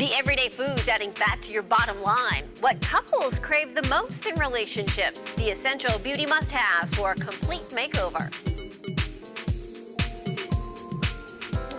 The everyday foods adding fat to your bottom line. What couples crave the most in relationships. The essential beauty must-haves for a complete makeover.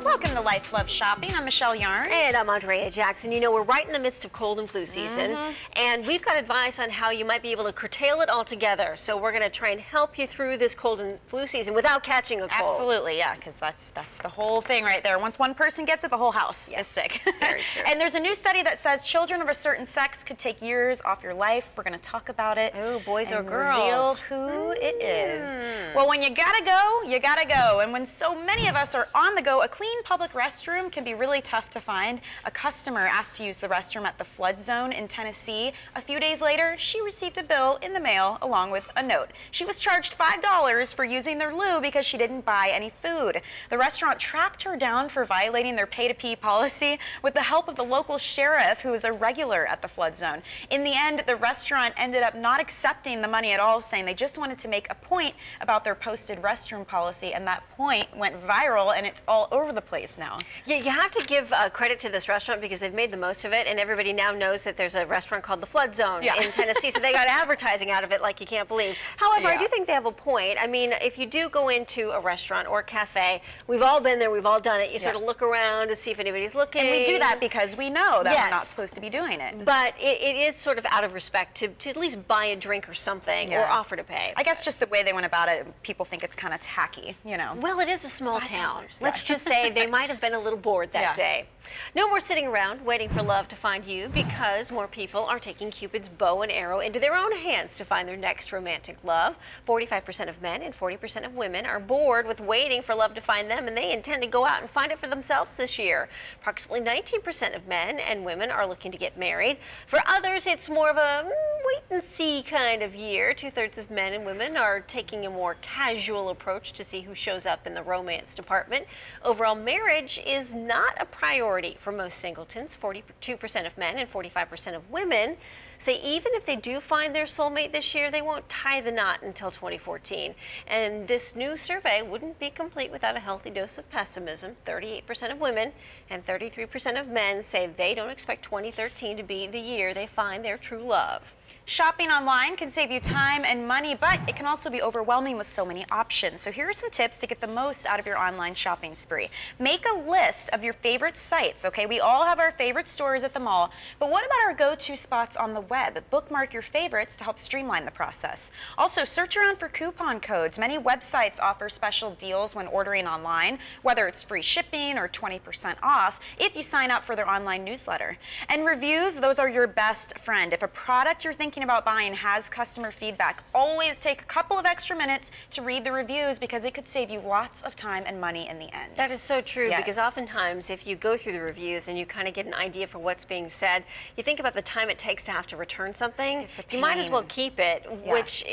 Welcome to Life Love Shopping. I'm Michelle Yarn. And I'm Andrea Jackson. You know, we're right in the midst of cold and flu season, and we've got advice on how you might be able to curtail it altogether. So we're going to try and help you through this cold and flu season without catching a cold. Absolutely, yeah, because that's the whole thing right there. Once one person gets it, the whole house is sick. Very true. And there's a new study that says children of a certain sex could take years off your life. We're going to talk about it. Oh, boys or and girls? reveal who it is. Well, when you gotta go, you gotta go. And when so many of us are on the go, a clean public restroom can be really tough to find. A customer asked to use the restroom at the flood zone in Tennessee. A few days later, she received a bill in the mail along with a note. She was charged $5 for using their loo because she didn't buy any food. The restaurant tracked her down for violating their pay-to-pee policy with the help of the local sheriff, who is a regular at the flood zone. In the end, the restaurant ended up not accepting the money at all, saying they just wanted to make a point about their posted restroom policy, and that point went viral, and it's all over the place now. Yeah, you have to give credit to this restaurant because they've made the most of it, and everybody now knows that there's a restaurant called the Flood Zone in Tennessee, so they got advertising out of it like you can't believe. However, I do think they have a point. I mean, if you do go into a restaurant or a cafe, we've all been there, we've all done it. You sort of look around to see if anybody's looking. And we do that because we know that we're not supposed to be doing it. But it is sort of out of respect to at least buy a drink or something or offer to pay. I guess just the way they went about it, people think it's kind of tacky, you know. Well, it is a small town. Let's just say they might have been a little bored that day. No more sitting around waiting for love to find you, because more people are taking Cupid's bow and arrow into their own hands to find their next romantic love. 45% of men and 40% of women are bored with waiting for love to find them, and they intend to go out and find it for themselves this year. Approximately 19% of men and women are looking to get married. For others, it's more of a wait and see kind of year. 2/3 of men and women are taking a more casual approach to see who shows up in the romance department. Overall, marriage is not a priority for most singletons. 42% of men and 45% of women say even if they do find their soulmate this year, they won't tie the knot until 2014. And this new survey wouldn't be complete without a healthy dose of pessimism. 38% of women and 33% of men say they don't expect 2013 to be the year they find their true love. Shopping online can save you time and money, but it can also be overwhelming with so many options. So here are some tips to get the most out of your online shopping spree. Make a list of your favorite sites, okay? We all have our favorite stores at the mall, but what about our go-to spots on the web? Bookmark your favorites to help streamline the process. Also, search around for coupon codes. Many websites offer special deals when ordering online, whether it's free shipping or 20% off if you sign up for their online newsletter. And reviews, those are your best friend. If a product you're thinking about buying has customer feedback, always take a couple of extra minutes to read the reviews, because it could save you lots of time and money in the end. That is so true, because oftentimes if you go through the reviews and you kind of get an idea for what's being said, you think about the time it takes to have to return something. It's a pain. You might as well keep it, which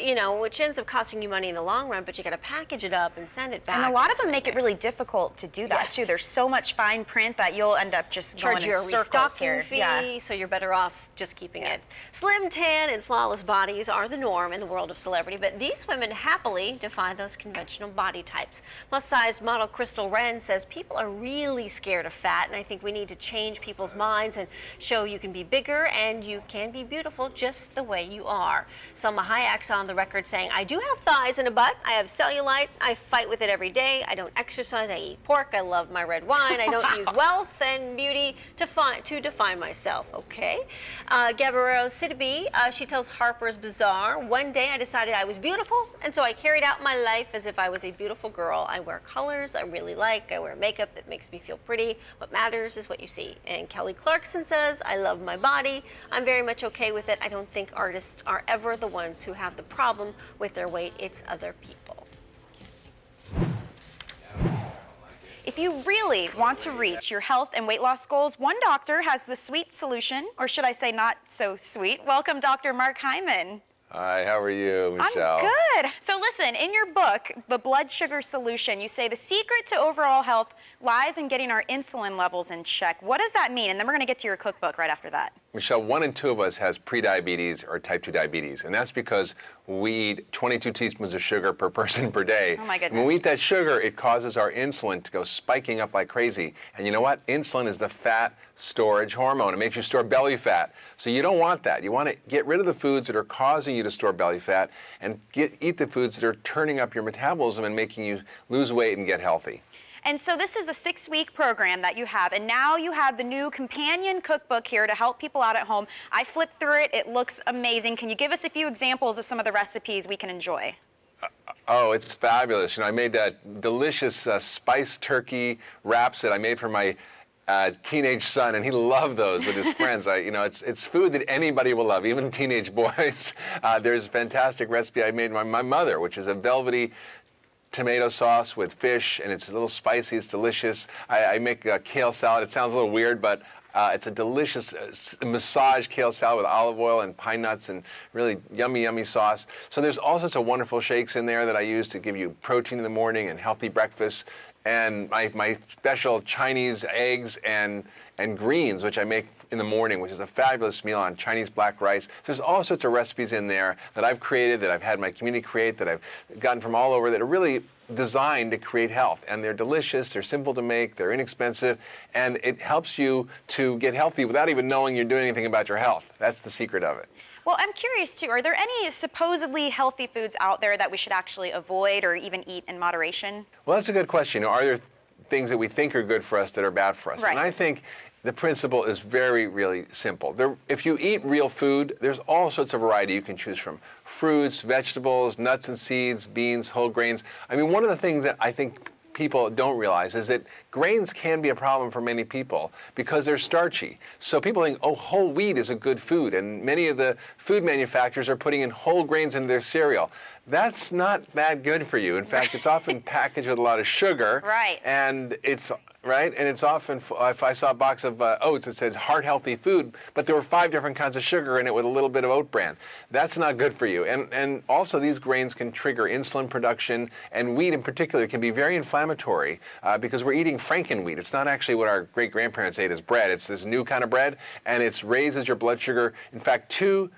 ends up costing you money in the long run, but you got to package it up and send it back. And a lot of them make it really difficult to do that too. There's so much fine print that you'll end up just charge going you in a circles restocking fee, so you're better off just keeping it. Slim, tan, and flawless bodies are the norm in the world of celebrity, but these women happily defy those conventional body types. Plus-size model Crystal Wren says people are really scared of fat, and I think we need to change people's minds and show you can be bigger and you can be beautiful just the way you are. Selma Hayek's on the record saying, I do have thighs and a butt, I have cellulite, I fight with it every day, I don't exercise, I eat pork, I love my red wine, I don't use wealth and beauty to define myself. Okay. Gabrielle Sidibe, she tells Harper's Bazaar, one day I decided I was beautiful, and so I carried out my life as if I was a beautiful girl. I wear colors I really like, I wear makeup that makes me feel pretty. What matters is what you see. And Kelly Clarkson says, I love my body, I'm very much okay with it. I don't think artists are ever the ones who have the problem with their weight, it's other people. If you really want to reach your health and weight loss goals, one doctor has the sweet solution, or should I say not so sweet. Welcome, Dr. Mark Hyman. Hi, how are you, Michelle? I'm good. So listen, in your book, The Blood Sugar Solution, you say the secret to overall health lies in getting our insulin levels in check. What does that mean? And then we're going to get to your cookbook right after that. Michelle, 1 in 2 of us has prediabetes or type 2 diabetes, and that's because we eat 22 teaspoons of sugar per person per day. Oh my goodness. When we eat that sugar, it causes our insulin to go spiking up like crazy. And you know what? Insulin is the fat storage hormone. It makes you store belly fat. So you don't want that. You want to get rid of the foods that are causing you to store belly fat and eat the foods that are turning up your metabolism and making you lose weight and get healthy. And so this is a 6-week program that you have, and now you have the new companion cookbook here to help people out at home. I flipped through it. It looks amazing. Can you give us a few examples of some of the recipes we can enjoy? Oh, it's fabulous. You know, I made delicious spiced turkey wraps that I made for my teenage son, and he loved those with his friends. You know, it's food that anybody will love, even teenage boys. There's a fantastic recipe I made by my mother, which is a velvety tomato sauce with fish, and it's a little spicy. It's delicious. I make a kale salad. It sounds a little weird, but it's a delicious massage kale salad with olive oil and pine nuts and really yummy, yummy sauce. So there's all sorts of wonderful shakes in there that I use to give you protein in the morning and healthy breakfast. And my special Chinese eggs and greens, which I make in the morning, which is a fabulous meal on Chinese black rice. So there's all sorts of recipes in there that I've created, that I've had my community create, that I've gotten from all over, that are really designed to create health. And they're delicious, they're simple to make, they're inexpensive, and it helps you to get healthy without even knowing you're doing anything about your health. That's the secret of it. Well, I'm curious too, are there any supposedly healthy foods out there that we should actually avoid or even eat in moderation? Well, that's a good question. You know, are there things that we think are good for us that are bad for us? Right. And I think the principle is really simple. If you eat real food, there's all sorts of variety you can choose from. Fruits, vegetables, nuts and seeds, beans, whole grains. I mean, one of the things that I think people don't realize is that grains can be a problem for many people because they're starchy. So people think, oh, whole wheat is a good food, and many of the food manufacturers are putting in whole grains in their cereal. That's not that good for you. In fact, it's often packaged with a lot of sugar. Right. And it's often, if I saw a box of oats that says heart healthy food, but there were 5 different kinds of sugar in it with a little bit of oat bran. That's not good for you. And also these grains can trigger insulin production, and wheat in particular can be very inflammatory because we're eating Frankenwheat. It's not actually what our great grandparents ate as bread. It's this new kind of bread, and it raises your blood sugar. In fact, 2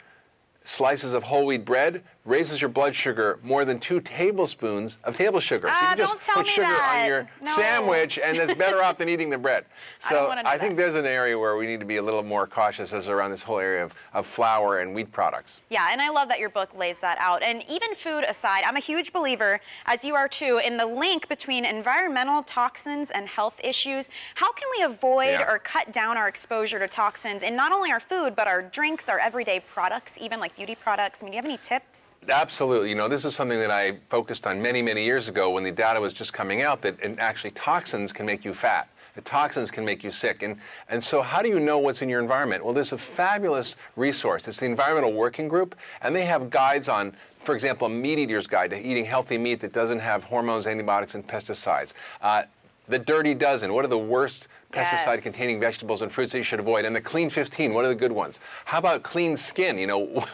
slices of whole wheat bread raises your blood sugar more than 2 tablespoons of table sugar. So you can just put sugar on your sandwich, and it's better off than eating the bread. So I think there's an area where we need to be a little more cautious as around this whole area of flour and wheat products. Yeah, and I love that your book lays that out. And even food aside, I'm a huge believer, as you are too, in the link between environmental toxins and health issues. How can we avoid or cut down our exposure to toxins in not only our food, but our drinks, our everyday products, even like beauty products? I mean, do you have any tips? Absolutely. You know, this is something that I focused on many years ago when the data was just coming out that actually toxins can make you fat. The toxins can make you sick. And so how do you know what's in your environment? Well, there's a fabulous resource. It's the Environmental Working Group, and they have guides on, for example, a meat eater's guide to eating healthy meat that doesn't have hormones, antibiotics, and pesticides. The Dirty Dozen, what are the worst pesticide-containing vegetables and fruits that you should avoid? And the Clean 15, what are the good ones? How about clean skin? You know,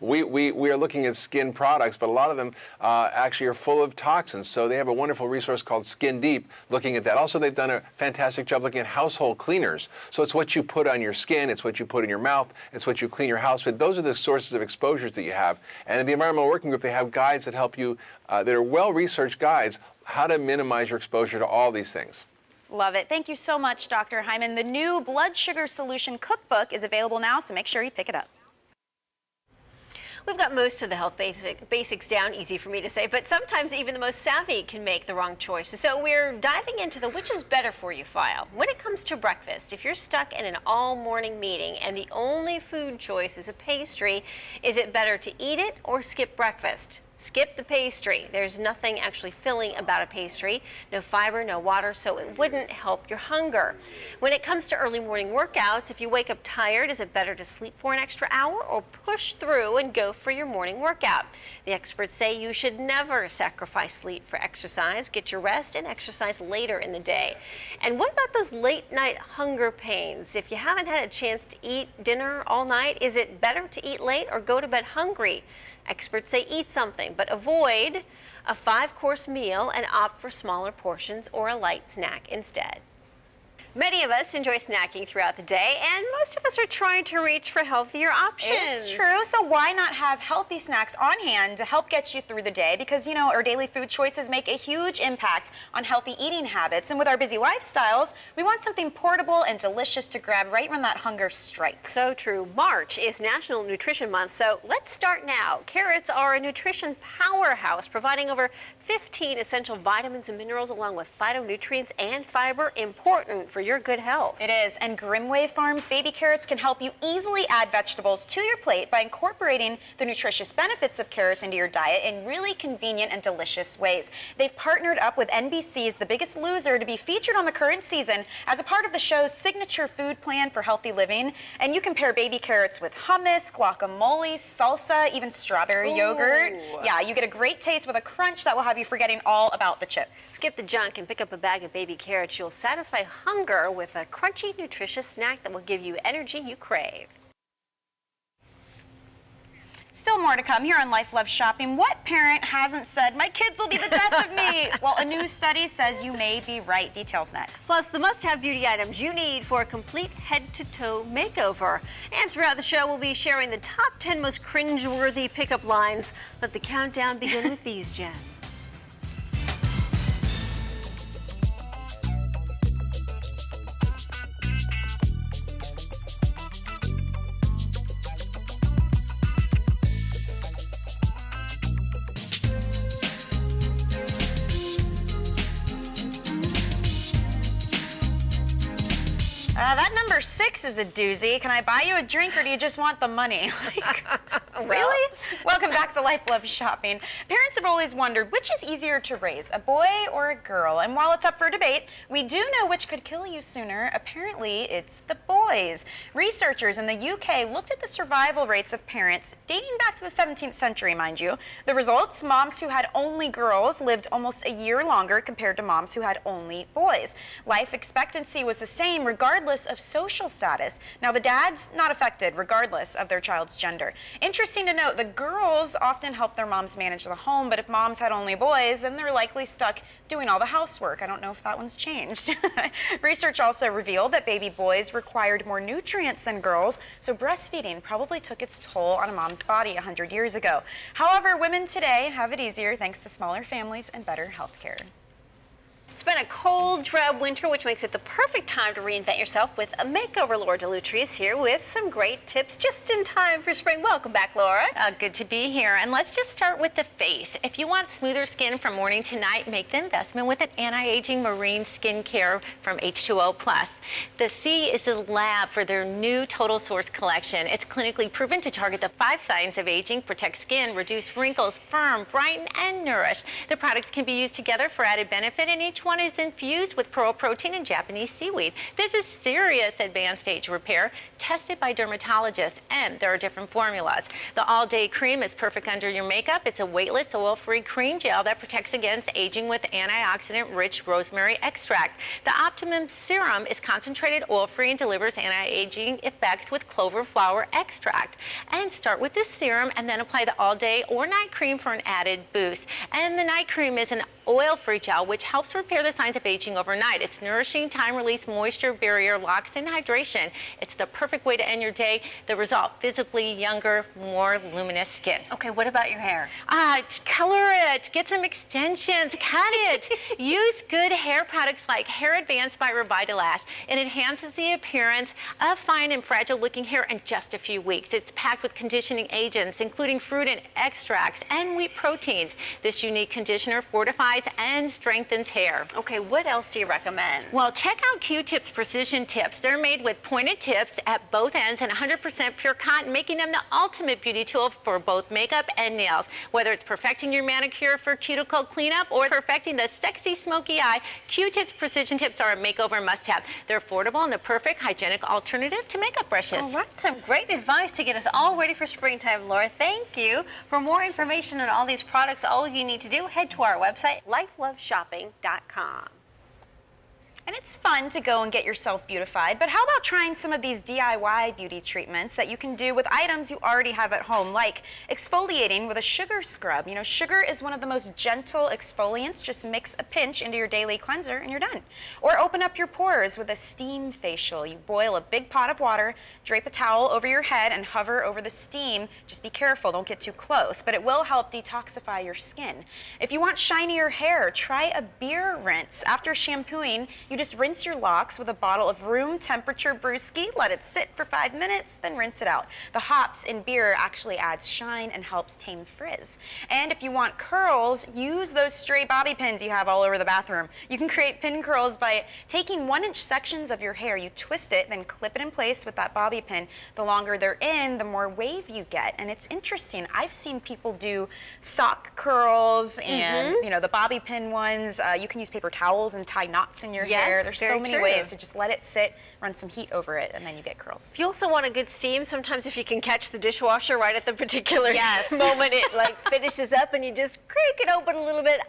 we are looking at skin products, but a lot of them actually are full of toxins. So they have a wonderful resource called Skin Deep looking at that. Also, they've done a fantastic job looking at household cleaners. So it's what you put on your skin, it's what you put in your mouth, it's what you clean your house with. Those are the sources of exposures that you have. And in the Environmental Working Group, they have guides that help you, that are well-researched guides, how to minimize your exposure to all these things. Love it. Thank you so much, Dr. Hyman. The new Blood Sugar Solution Cookbook is available now, so make sure you pick it up. We've got most of the health basics down, easy for me to say, but sometimes even the most savvy can make the wrong choices. So we're diving into the which is better for you file. When it comes to breakfast, if you're stuck in an all-morning meeting and the only food choice is a pastry, is it better to eat it or skip breakfast? Skip the pastry. There's nothing actually filling about a pastry. No fiber, no water, so it wouldn't help your hunger. When it comes to early morning workouts, if you wake up tired, is it better to sleep for an extra hour or push through and go for your morning workout? The experts say you should never sacrifice sleep for exercise. Get your rest and exercise later in the day. And what about those late night hunger pains? If you haven't had a chance to eat dinner all night, is it better to eat late or go to bed hungry? Experts say eat something, but avoid a 5-course meal and opt for smaller portions or a light snack instead. Many of us enjoy snacking throughout the day, and most of us are trying to reach for healthier options. It's true, so why not have healthy snacks on hand to help get you through the day? Because, you know, our daily food choices make a huge impact on healthy eating habits. And with our busy lifestyles, we want something portable and delicious to grab right when that hunger strikes. So true. March is National Nutrition Month, so let's start now. Carrots are a nutrition powerhouse, providing over 15 essential vitamins and minerals along with phytonutrients and fiber, important for your good health. It is, and Grimway Farms baby carrots can help you easily add vegetables to your plate by incorporating the nutritious benefits of carrots into your diet in really convenient and delicious ways. They've partnered up with NBC's The Biggest Loser to be featured on the current season as a part of the show's signature food plan for healthy living. And you can pair baby carrots with hummus, guacamole, salsa, even strawberry yogurt. Yeah, you get a great taste with a crunch that will have you forgetting all about the chips. Skip the junk and pick up a bag of baby carrots. You'll satisfy hunger with a crunchy, nutritious snack that will give you energy you crave. Still more to come here on Life Love Shopping. What parent hasn't said, my kids will be the death of me? Well, a new study says you may be right. Details next. Plus, the must-have beauty items you need for a complete head-to-toe makeover. And throughout the show, we'll be sharing the top 10 most cringe-worthy pickup lines. Let the countdown begin with these gems. That number 6 is a doozy. Can I buy you a drink or do you just want the money? Really? Welcome back to Life Love Shopping. Parents have always wondered which is easier to raise, a boy or a girl? And while it's up for debate, we do know which could kill you sooner. Apparently, it's the boys. Researchers in the UK looked at the survival rates of parents dating back to the 17th century, mind you. The results, moms who had only girls lived almost a year longer compared to moms who had only boys. Life expectancy was the same regardless of social status. Now, the dads not affected regardless of their child's gender. Interesting to note, the girls often help their moms manage the home, but if moms had only boys, then they're likely stuck doing all the housework. I don't know if that one's changed. Research also revealed that baby boys required more nutrients than girls, so breastfeeding probably took its toll on a mom's body 100 years ago. However, women today have it easier thanks to smaller families and better health care. It's been a cold, drab winter, which makes it the perfect time to reinvent yourself with a makeover. Laura Dell'Utri is here with some great tips just in time for spring. Welcome back, Laura. Good to be here. And let's just start with the face. If you want smoother skin from morning to night, make the investment with an anti-aging marine skincare from H2O Plus. The C is the lab for their new Total Source collection. It's clinically proven to target the 5 signs of aging, protect skin, reduce wrinkles, firm, brighten, and nourish. The products can be used together for added benefit, and each one is infused with pearl protein and Japanese seaweed. This is serious advanced age repair tested by dermatologists, and there are different formulas. The all-day cream is perfect under your makeup. It's a weightless, oil-free cream gel that protects against aging with antioxidant-rich rosemary extract. The Optimum Serum is concentrated, oil-free, and delivers anti-aging effects with clover flower extract. And start with this serum and then apply the all-day or night cream for an added boost. And the night cream is an oil-free gel which helps repair the signs of aging overnight. It's nourishing, time-release moisture barrier, locks in hydration. It's the perfect way to end your day. The result, visibly younger, more luminous skin. Okay, what about your hair? Color it, get some extensions, cut it. Use good hair products like Hair Advance by Revitalash. It enhances the appearance of fine and fragile looking hair in just a few weeks. It's packed with conditioning agents, including fruit and extracts and wheat proteins. This unique conditioner fortifies and strengthens hair. Okay, what else do you recommend? Well, check out Q-Tips Precision Tips. They're made with pointed tips at both ends and 100% pure cotton, making them the ultimate beauty tool for both makeup and nails. Whether it's perfecting your manicure for cuticle cleanup or perfecting the sexy smoky eye, Q-Tips Precision Tips are a makeover must-have. They're affordable and the perfect hygienic alternative to makeup brushes. All right, some great advice to get us all ready for springtime, Laura. Thank you. For more information on all these products, all you need to do, head to our website, lifeloveshopping.com. And it's fun to go and get yourself beautified, but how about trying some of these DIY beauty treatments that you can do with items you already have at home, like exfoliating with a sugar scrub. You know, sugar is one of the most gentle exfoliants. Just mix a pinch into your daily cleanser and you're done. Or open up your pores with a steam facial. You boil a big pot of water, drape a towel over your head and hover over the steam. Just be careful, don't get too close, but it will help detoxify your skin. If you want shinier hair, try a beer rinse. After shampooing, you just rinse your locks with a bottle of room temperature brewski, let it sit for 5 minutes, then rinse it out. The hops in beer actually adds shine and helps tame frizz. And if you want curls, use those stray bobby pins you have all over the bathroom. You can create pin curls by taking 1-inch sections of your hair. You twist it, then clip it in place with that bobby pin. The longer they're in, the more wave you get. And it's interesting. I've seen people do sock curls and you know, the bobby pin ones. You can use paper towels and tie knots in your hair. There's so many ways to just let it sit, run some heat over it, and then you get curls. If you also want a good steam, sometimes if you can catch the dishwasher right at the particular moment it like finishes up and you just crank it open a little bit.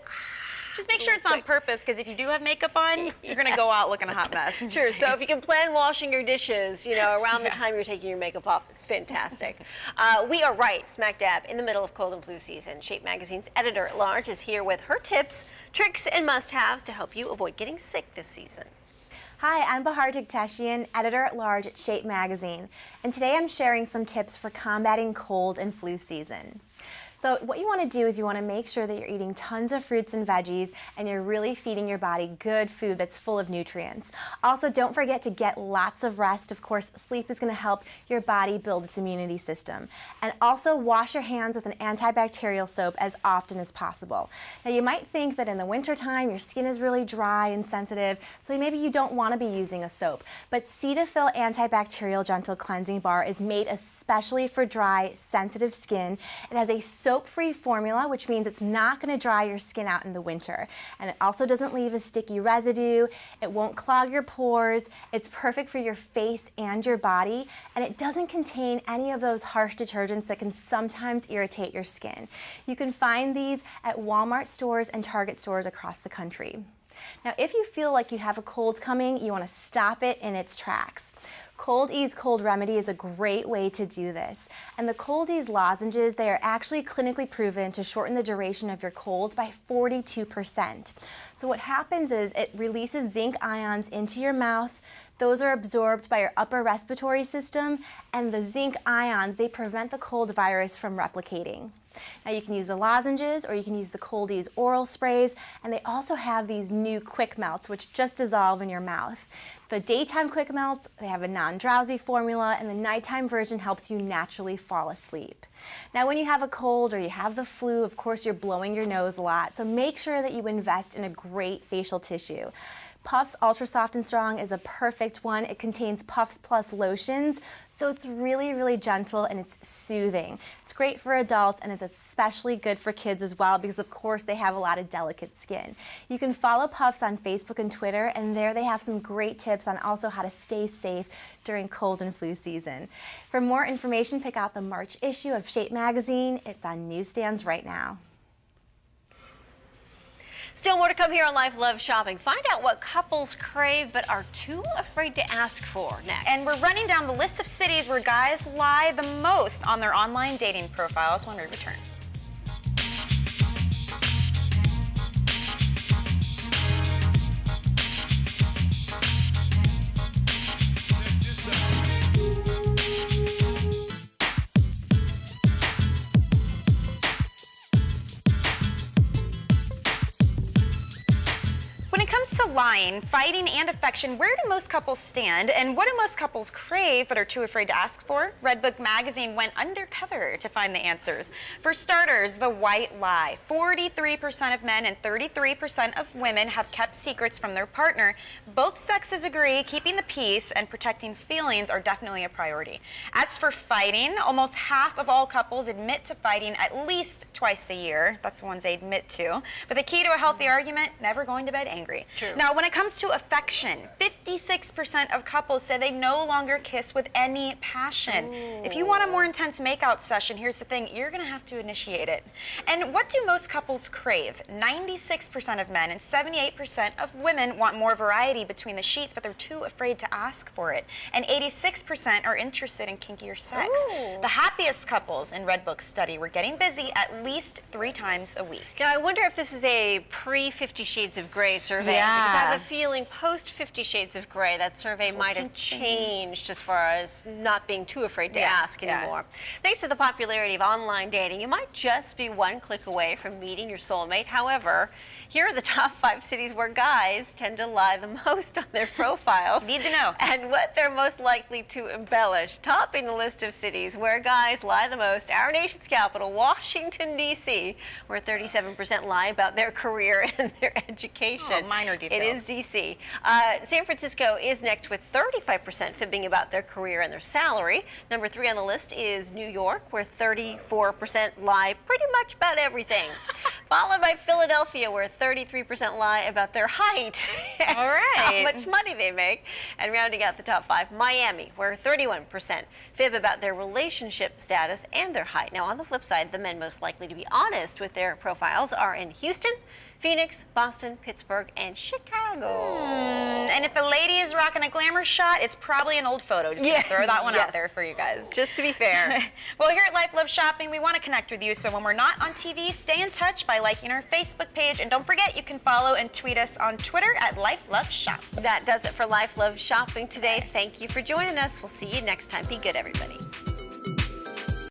Just make sure it's on purpose, because if you do have makeup on, you're going to go out looking a hot mess. Sure, so if you can plan washing your dishes, you know, around the time you're taking your makeup off, it's fantastic. We are right smack dab in the middle of cold and flu season. Shape Magazine's editor-at-large is here with her tips, tricks, and must-haves to help you avoid getting sick this season. Hi, I'm Bahar Tiktashian, editor-at-large at Shape Magazine, and today I'm sharing some tips for combating cold and flu season. So what you want to do is you want to make sure that you're eating tons of fruits and veggies and you're really feeding your body good food that's full of nutrients. Also, don't forget to get lots of rest. Of course, sleep is going to help your body build its immunity system. And also wash your hands with an antibacterial soap as often as possible. Now, you might think that in the wintertime your skin is really dry and sensitive, so maybe you don't want to be using a soap. But Cetaphil Antibacterial Gentle Cleansing Bar is made especially for dry, sensitive skin. It has a soap-free formula, which means it's not going to dry your skin out in the winter. And it also doesn't leave a sticky residue. It won't clog your pores. It's perfect for your face and your body. And it doesn't contain any of those harsh detergents that can sometimes irritate your skin. You can find these at Walmart stores and Target stores across the country. Now, if you feel like you have a cold coming, you want to stop it in its tracks. Cold Ease Cold Remedy is a great way to do this. And the Cold Ease lozenges, they are actually clinically proven to shorten the duration of your cold by 42%. So what happens is it releases zinc ions into your mouth. Those are absorbed by your upper respiratory system, and the zinc ions, they prevent the cold virus from replicating. Now you can use the lozenges or you can use the Cold Ease oral sprays, and they also have these new quick melts which just dissolve in your mouth. The daytime quick melts, they have a non-drowsy formula, and the nighttime version helps you naturally fall asleep. Now when you have a cold or you have the flu, of course you're blowing your nose a lot, so make sure that you invest in a great facial tissue. Puffs Ultra Soft and Strong is a perfect one. It contains Puffs Plus lotions, so it's really, really gentle and it's soothing. It's great for adults and it's especially good for kids as well because of course they have a lot of delicate skin. You can follow Puffs on Facebook and Twitter, and there they have some great tips on also how to stay safe during cold and flu season. For more information, pick out the March issue of Shape Magazine. It's on newsstands right now. Still more to come here on Life Love Shopping. Find out what couples crave but are too afraid to ask for next. And we're running down the list of cities where guys lie the most on their online dating profiles when we return. Lying, fighting, and affection, where do most couples stand, and what do most couples crave but are too afraid to ask for? Redbook Magazine went undercover to find the answers. For starters, the white lie. 43% of men and 33% of women have kept secrets from their partner. Both sexes agree keeping the peace and protecting feelings are definitely a priority. As for fighting, almost half of all couples admit to fighting at least twice a year. That's the ones they admit to. But the key to a healthy argument, never going to bed angry. True. Now, when it comes to affection, 56% of couples say they no longer kiss with any passion. Ooh. If you want a more intense makeout session, here's the thing, you're gonna have to initiate it. And what do most couples crave? 96% of men and 78% of women want more variety between the sheets, but they're too afraid to ask for it. And 86% are interested in kinkier sex. Ooh. The happiest couples in Redbook's study were getting busy at least 3 times a week. Now, I wonder if this is a pre-50 Shades of Grey survey. Yeah. Because I have a feeling post-50 Shades of Grey, that survey might have changed as far as not being too afraid to ask anymore. Thanks to the popularity of online dating, you might just be one click away from meeting your soulmate. However, here are the top 5 cities where guys tend to lie the most on their profiles. Need to know. And what they're most likely to embellish. Topping the list of cities where guys lie the most, our nation's capital, Washington, D.C., where 37% lie about their career and their education. Oh, minor details. It is D.C. San Francisco is next with 35% fibbing about their career and their salary. Number 3 on the list is New York, where 34% lie pretty much about everything. Followed by Philadelphia, where 33% lie about their height. All right. How much money they make. And rounding out the top 5, Miami, where 31% fib about their relationship status and their height. Now, on the flip side, the men most likely to be honest with their profiles are in Houston, Phoenix, Boston, Pittsburgh, and Chicago. And if the lady is rocking a glamour shot, it's probably an old photo. Just gonna throw that one out there for you guys. Just to be fair. Well, here at Life Love Shopping, we want to connect with you. So when we're not on TV, stay in touch by liking our Facebook page. And don't forget, you can follow and tweet us on Twitter at Life Love Shop. That does it for Life Love Shopping today. Thank you for joining us. We'll see you next time. Be good, everybody.